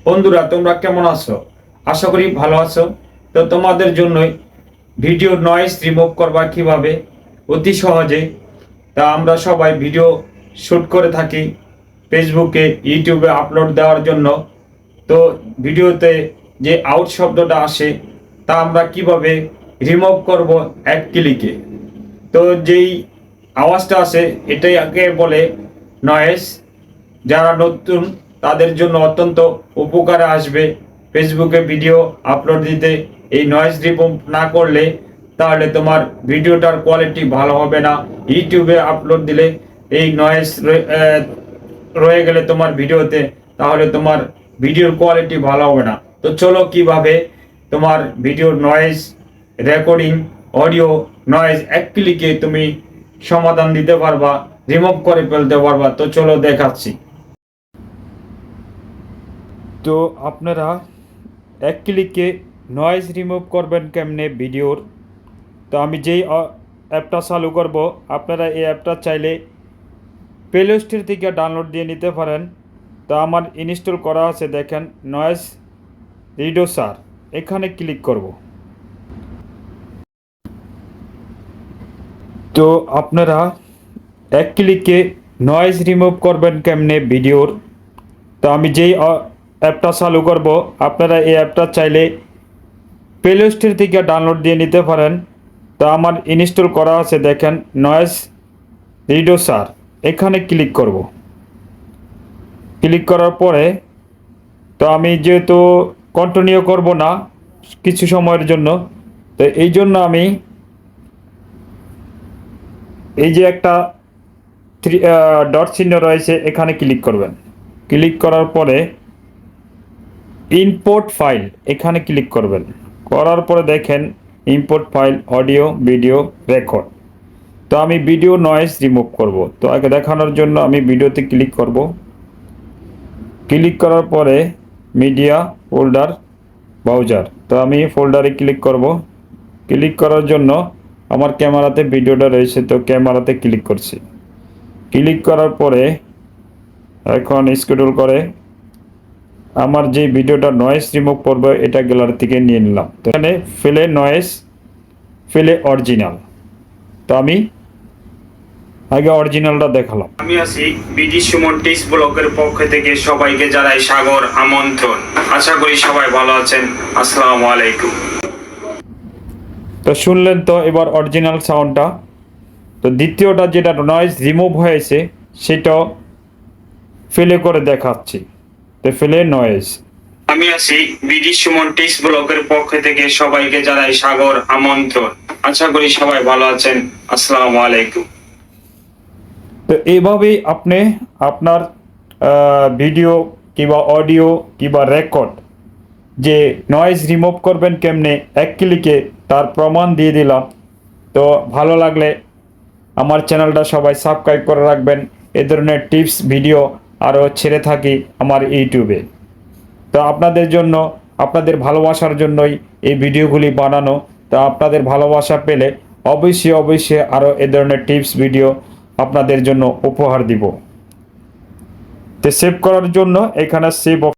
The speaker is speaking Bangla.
বন্ধুরা, তোমরা কেমন আছো? আশা করি ভালো আছো। তো তোমাদের জন্যই ভিডিও নয়েজ রিমুভ করবা কিভাবে অতি সহজে। তা আমরা সবাই ভিডিও শুট করে থাকি ফেসবুকে, ইউটিউবে আপলোড দেওয়ার জন্য। তো ভিডিওতে যে আউট শব্দটা আসে তা আমরা কিভাবে রিমুভ করব এক ক্লিকে। তো যেই আওয়াজটা আসে এটাই আগে বলে নয়েজ। যারা নতুন তাদের জন্য অত্যন্ত উপকারে আসবে ফেসবুকে ভিডিও আপলোড দিতে। এই নয়েজ রিমুভ না করলে তাহলে তোমার ভিডিওটার কোয়ালিটি ভালো হবে না। ইউটিউবে আপলোড দিলে এই নয়েজ রয়ে গেলে তোমার ভিডিওতে, তাহলে তোমার ভিডিওর কোয়ালিটি ভালো হবে না। তো চলো কিভাবে তোমার ভিডিওর নয়েজ রেকর্ডিং, অডিও নয়েজ এক ক্লিকে তুমি সমাধান দিতে পারবা, রিমুভ করে ফেলতে পারবা। তো চলো দেখাচ্ছি। তো আপনারা এক ক্লিকে নয়েজ রিমুভ করবেন কেমনে ভিডিওর। তো আমি যেই অ্যাপটা চালু করব, আপনারা এই অ্যাপটা চাইলে প্লে স্টোর থেকে ডাউনলোড দিয়ে নিতে পারেন। তো আমার ইনস্টল করা আছে, দেখেন নয়েজ রিডিউসার, এখানে ক্লিক করব। তো আপনারা এক ক্লিকে নয়েজ রিমুভ করবেন কেমনে ভিডিওর। তো আমি যেই অ্যাপটা চালু করব, আপনারা এই অ্যাপটা চাইলে প্লে স্টোর থেকে ডাউনলোড দিয়ে নিতে পারেন। তো আমার ইনস্টল করা আছে, দেখেন নয়েজ রিডিউসার, এখানে ক্লিক করব। ক্লিক করার পরে তো আমি যেহেতু কন্টিনিউ করব না কিছু সময়ের জন্য, তো এই জন্য আমি এই যে একটা ডট চিহ্ন রয়েছে এখানে ক্লিক করবেন। ক্লিক করার পরে ইম্পোর্ট ফাইল, এখানে ক্লিক করবেন। করার পরে দেখেন import file audio video record. তো আমি ভিডিও নয়েজ রিমুভ করব। তো আগে দেখানোর জন্য আমি ভিডিওতে ক্লিক করব। ক্লিক করার পরে মিডিয়া ফোল্ডার ব্রাউজার, তো আমি ফোল্ডারে ক্লিক করব। ক্লিক করার জন্য আমার ক্যামেরাতে ভিডিওটা রয়েছে, তো ক্যামেরাতে ক্লিক করছি। ক্লিক করার পরে এখন স্ক্রল করে আমার যে ভিডিওটা নয়েজ রিমুভ করবো এটা গ্যালারি থেকে নিয়ে নিলাম। তো এখানে ফেলে নয়েজ, ফেলে অরিজিনাল। তো আমি আগে অরিজিনালটা দেখালাম। আমি আছি বিডি সুমন টিস ব্লগের পক্ষ থেকে সবাইকে জানাই সাগর আমন্ত্রণ। আশা করি সবাই ভালো আছেন। আসসালামু আলাইকুম। তো শুনলেন তো এবার অরিজিনাল সাউন্ডটা। তো দ্বিতীয়টা যেটা নয়েজ রিমুভ হয়েছে সেটাও ফেলে করে দেখাচ্ছি। তো ফেলে নয়েজ। আমি আছি বিডি সুমন টিস ব্লগের পক্ষ থেকে সবাইকে জানাই সাগর আমন্ত্রণ। আশা করি সবাই ভালো আছেন। আসসালামু আলাইকুম। তো এইভাবেই আপনি আপনার ভিডিও কিংবা অডিও কিংবা রেকর্ড যে নয়েজ রিমুভ করবেন কেমনে এক ক্লিকে তার প্রমাণ দিয়ে দিলাম। তো ভালো লাগলে আমার চ্যানেলটা সবাই সাবস্ক্রাইব করে রাখবেন। এ ধরনের টিপস ভিডিও আরও ছেড়ে থাকি আমার ইউটিউবে। তো আপনাদের জন্য, আপনাদের ভালোবাসার জন্যই এই ভিডিওগুলি বানানো। তো আপনাদের ভালোবাসা পেলে অবশ্যই আরও এ ধরনের টিপস ভিডিও আপনাদের জন্য উপহার দিব। তো সেভ করার জন্য এখানে সেভ